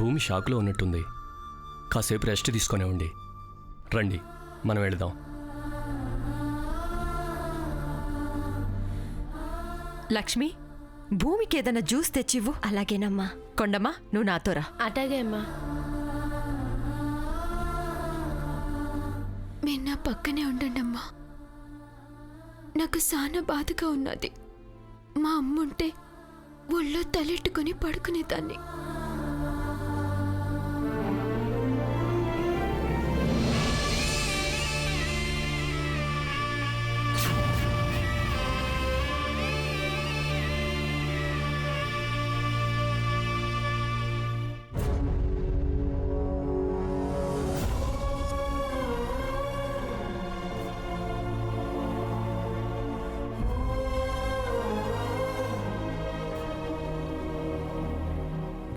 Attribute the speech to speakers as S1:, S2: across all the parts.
S1: భూమి షాక్లో ఉన్నట్టుంది. కాసేపు రెస్ట్ తీసుకునేవ్వండి. రండి మనం వెళదాం.
S2: లక్ష్మి, భూమికి ఏదైనా జ్యూస్ తెచ్చివ్వు.
S3: అలాగేనమ్మా.
S2: కొండమ్మా, నువ్వు నాతోరా.
S3: అటాగే అమ్మా. మీరు నా పక్కనే ఉండండి అమ్మా. నాకు చాలా బాధగా ఉన్నది. మా అమ్ముంటే ఒళ్ళో తలెట్టుకుని పడుకునేదాన్ని.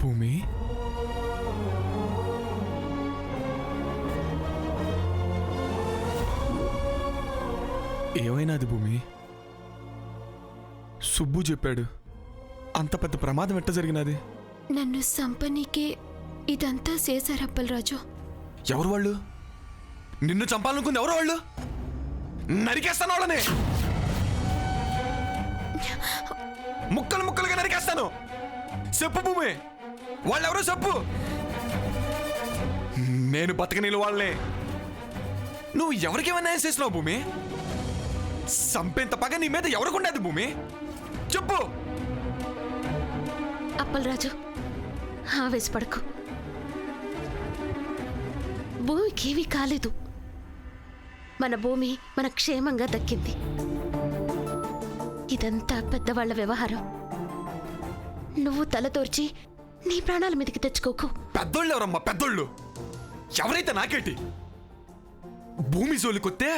S4: భూమి, ఏమైనాది భూమి? సుబ్బు చెప్పాడు. అంత పెద్ద ప్రమాదం ఎట్ట జరిగినది?
S3: నన్ను సంపనీకే ఇదంతా చేశారప్పలరాజు.
S4: ఎవరు వాళ్ళు? నిన్ను చంపాలనుకుంది ఎవరు వాళ్ళు? నరికేస్తాను వాళ్ళని, ముక్కలు ముక్కలుగా నరికేస్తాను. చెప్పు భూమి, వాళ్ళెవరో చెప్పు. నేను బతకనీళ్ళు వాళ్ళే. నువ్వు ఎవరికేమైనా చేసినావు భూమి? సంపేంత పగ నీ మీద ఎవరికుండేది భూమి? చెప్పు.
S3: అప్పలరాజు, ఆవేశపడకు. భూమికేమీ కాలేదు. మన భూమి మన క్షేమంగా దక్కింది. ఇదంతా పెద్దవాళ్ల వ్యవహారం. నువ్వు తలతోర్చి నీ ప్రాణాల మీదకి తెచ్చుకోకు.
S4: పెద్దోళ్ళు ఎవరమ్మా? పెద్దోళ్ళు ఎవరైతే నాకేంటి? భూమి జోలికొస్తే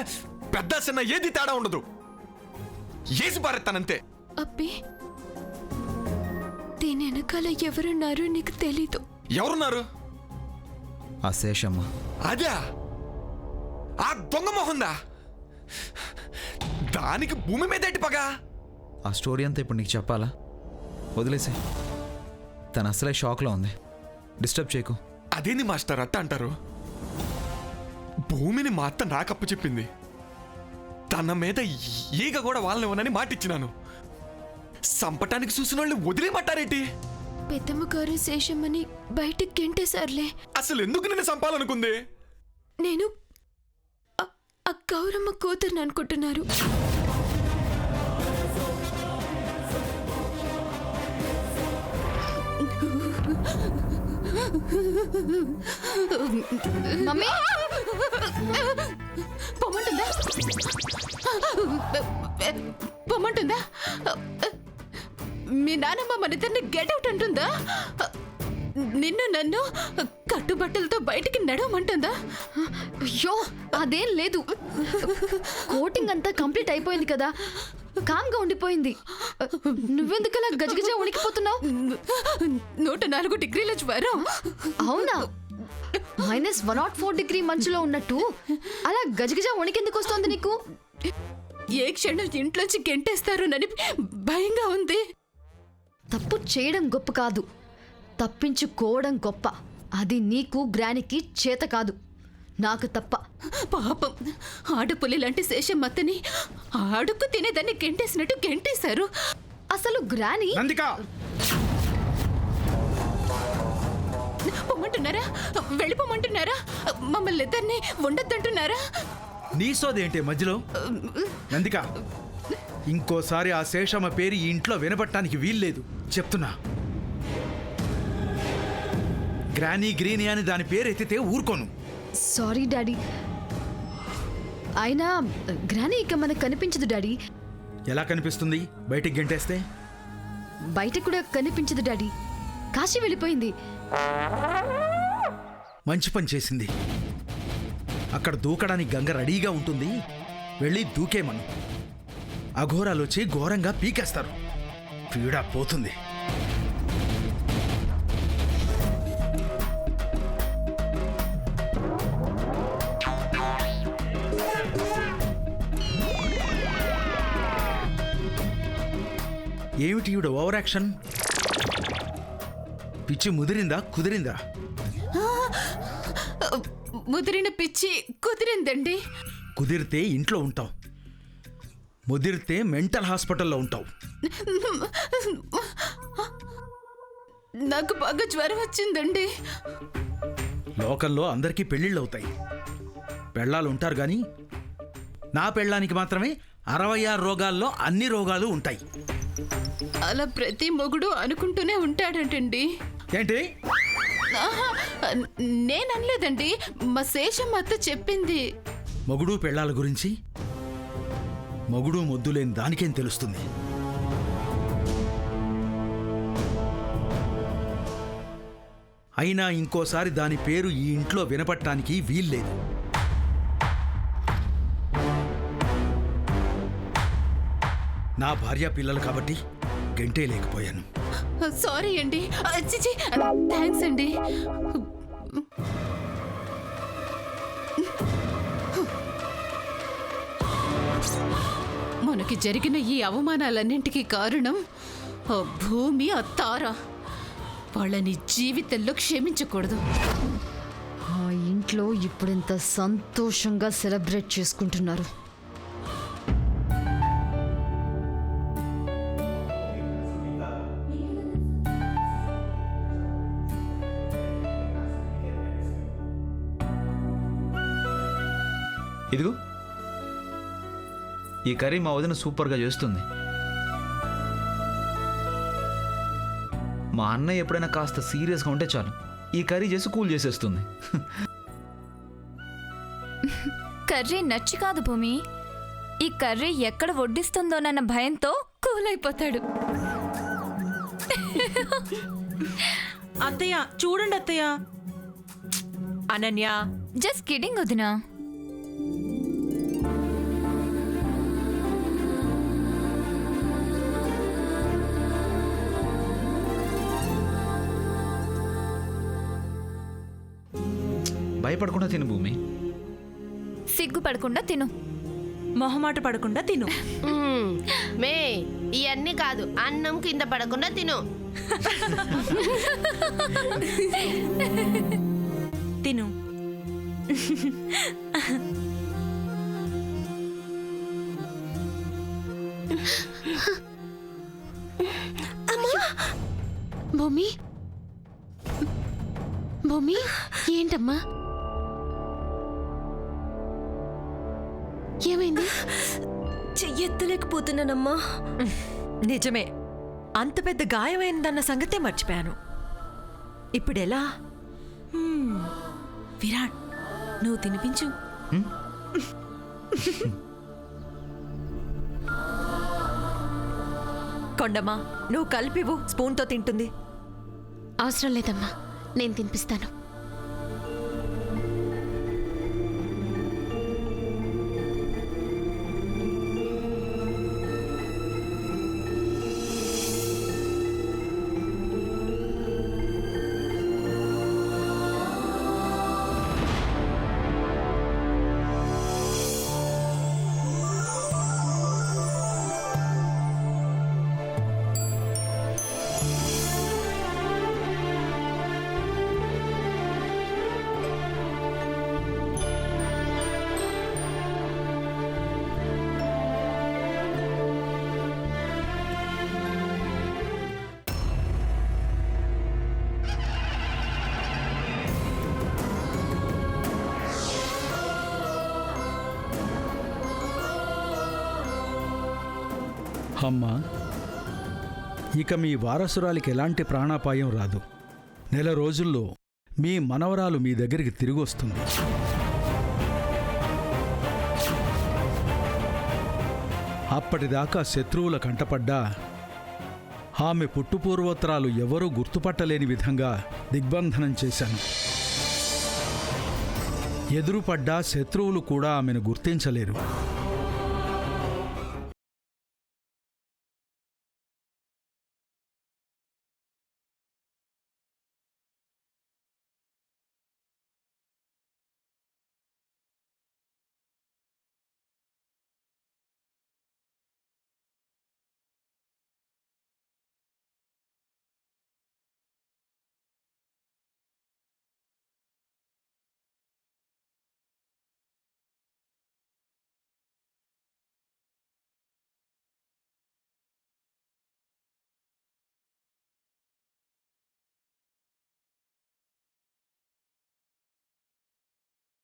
S4: పెద్ద చిన్న ఏది తేడా ఉండదు. ఏసి పారెత్తానంతే.
S3: అబ్బే, దీని వెనకాల ఎవరున్నారో నీకు తెలీదు.
S4: ఎవరున్నారు?
S5: ఆ శేషమ్మ.
S4: అదే ఆ దొంగ మొహందా? దానికి భూమి మీద ఏంటి పగ?
S5: ఆ స్టోరీ అంతా ఇప్పుడు నీకు చెప్పాలా? వదిలేసే. తను అసలే షాక్లో ఉంది. డిస్టర్బ్ చేయకు.
S4: అదేంది మాస్టర్ అట్ట అంటారు? భూమిని మా అత్త నాకప్పు చెప్పింది. తన మీద ఈగ కూడా వాళ్ళనివ్వనని మాటిచ్చినాను. సంపటానికి చూసిన వాళ్ళు వదిలేమంటారేంటి?
S3: పెద్దమ్మ గారు శేషమ్మని బయటికి గెంటేశారులే.
S4: అసలు ఎందుకు నిన్ను చంపాలనుకుంది?
S3: నేను ఆ గౌరమ్మ కూతుర్ని అనుకుంటున్నారు.
S6: మమ్మీ, పొమ్మంటుందా? పొమ్మంటుందా? మీ నాన్నమ్మ మన ఇద్దరిని గెట్అవుట్ అంటుందా? నిన్ను నన్ను కట్టుబట్టలతో బయటికి నడవమంటుందా?
S7: అయ్యో, అదేం లేదు. కోటింగ్ అంతా కంప్లీట్ అయిపోయింది కదా, కామ్గా ఉండిపోయింది. నువ్వెందుకలా గజగజ ఉనికిపోతున్నావు?
S6: 104 డిగ్రీల జ్వరం.
S7: అవునా? -104 డిగ్రీ మంచులో ఉన్నట్టు అలా గజగజ వణికెందుకు వస్తోంది నీకు?
S6: ఏ క్షణం ఇంట్లోంచి గెంటేస్తారోనని భయంగా ఉంది.
S7: తప్పు చేయడం గొప్ప కాదు, తప్పించుకోవడం గొప్ప. అది నీకు గ్రానికి చేత కాదు, నాకు తప్ప.
S6: పాపం, ఆడపులి లాంటి శేషమ్మత్తని అడుక్కు తినేదాన్ని గెంటేసినట్టు గెంటేశారు.
S7: అసలు గ్రాని
S6: పొమ్మంటున్నారా? వెళ్ళిపోమంటున్నారా? మమ్మల్ని ఇద్దరిని ఉండొద్దంటున్నారా?
S8: నీ సోదేంటి మధ్యలో? నందిక, ఇంకోసారి ఆ శేషమ్మ పేరు ఈ ఇంట్లో వినబట్టడానికి వీల్లేదు చెప్తున్నా. గ్రానీ గ్రీనీ అని దాని పేరు ఎత్తితే ఊరుకోను.
S7: సారీ డాడీ, అయినా గ్రాని ఇక మనకు కనిపించదు డాడీ.
S8: ఎలా కనిపిస్తుంది? బయటికి గెంటేస్తే
S7: బయట కూడా కనిపించదు డాడీ. కాశీ వెళ్ళిపోయింది.
S8: మంచి పని చేసింది. అక్కడ దూకడానికి గంగ రెడీగా ఉంటుంది, వెళ్ళి దూకేమను. అఘోరాలు వచ్చి ఘోరంగా పీకేస్తారు. పీడ పోతుంది. ఏమిటి ఈవిడ ఓవర్ యాక్షన్? పిచ్చి ముదిరిందా కుదిరిందా?
S6: ముదిరిన పిచ్చి కుదిరిందండి.
S8: కుదిరితే ఇంట్లో ఉంటావు, ముదిరితే మెంటల్ హాస్పిటల్లో ఉంటావు.
S6: నాకు బాగా జ్వరం వచ్చిందండి.
S8: లోకల్లో అందరికీ పెళ్ళిళ్ళు అవుతాయి, పెళ్ళాలు ఉంటారు కానీ నా పెళ్ళానికి మాత్రమే 66 రోగాల్లో అన్ని రోగాలు ఉంటాయి.
S6: అలా ప్రతి మొగుడు అనుకుంటూనే ఉంటాడంటండి.
S8: ఏంటి?
S6: ఆహా, నేననలేదండి, మా శేషమ్మ అత్త చెప్పింది.
S8: మొగుడు పెళ్ళాల గురించి మొగుడు మొద్దు లేని దానికేం తెలుస్తుంది? అయినా ఇంకోసారి దాని పేరు ఈ ఇంట్లో వినపడటానికి వీల్లేదు. నా భార్య పిల్లలు కాబట్టి గంటే లేకపోయాను.
S6: సారీ అండి. చిచి, థ్యాంక్స్ అండి. మనకి జరిగిన ఈ అవమానాలన్నింటికీ కారణం ఆ భూమి, ఆ తార. వాళ్ళని జీవితంలో క్షమించకూడదు.
S7: ఆ ఇంట్లో ఇప్పుడింత సంతోషంగా సెలబ్రేట్ చేసుకుంటున్నారు.
S5: ఇదిగో ఈ కర్రీ మా వదిన సూపర్గా చేస్తుంది. మా అన్నయ్య ఎప్పుడైనా కాస్త సీరియస్గా ఉంటే చాలు ఈ కర్రీ చేసి కూల్ చేసేస్తుంది.
S3: కర్రీ నచ్చి కాదు భూమి, ఈ కర్రీ ఎక్కడ వడ్డిస్తుందోనన్న భయంతో కూల్ అయిపోతాడు.
S9: అత్తయ్య చూడండి అత్తయ్య.
S2: అనన్య,
S3: జస్ట్ కిడింగ్ వదినా.
S5: భయపడకుండా తిను భూమి.
S3: సిగ్గుపడకుండా తిను.
S9: మొహమాట పడకుండా తిను.
S10: మే ఇవన్నీ కాదు, అన్నం కింద పడకుండా తిను.
S9: తిను.
S6: భూమి, భూమి, ఏంటమ్మా? ఏమైంది?
S2: చెయ్యెత్తలేకపోతున్నానమ్మా. నిజమే, అంత పెద్ద గాయమైందన్న సంగతే మర్చిపోయాను. ఇప్పుడెలా?
S9: విరాట్, నువ్వు తినిపించు.
S2: కొండమ్మా, నువ్వు కలిపివు, స్పూన్తో తింటుంది.
S6: అవసరం లేదమ్మా, నేను తినిపిస్తాను.
S8: అమ్మా, ఇక మీ వారసురాలికి ఎలాంటి ప్రాణాపాయం రాదు. నెల రోజుల్లో మీ మనవరాలు మీ దగ్గరికి తిరిగి వస్తుంది. అప్పటిదాకా శత్రువుల కంటపడ్డా ఆమె పుట్టుపూర్వోత్తరాలు ఎవరూ గుర్తుపట్టలేని విధంగా దిగ్బంధనం చేశాను. ఎదురుపడ్డా శత్రువులు కూడా ఆమెను గుర్తించలేరు.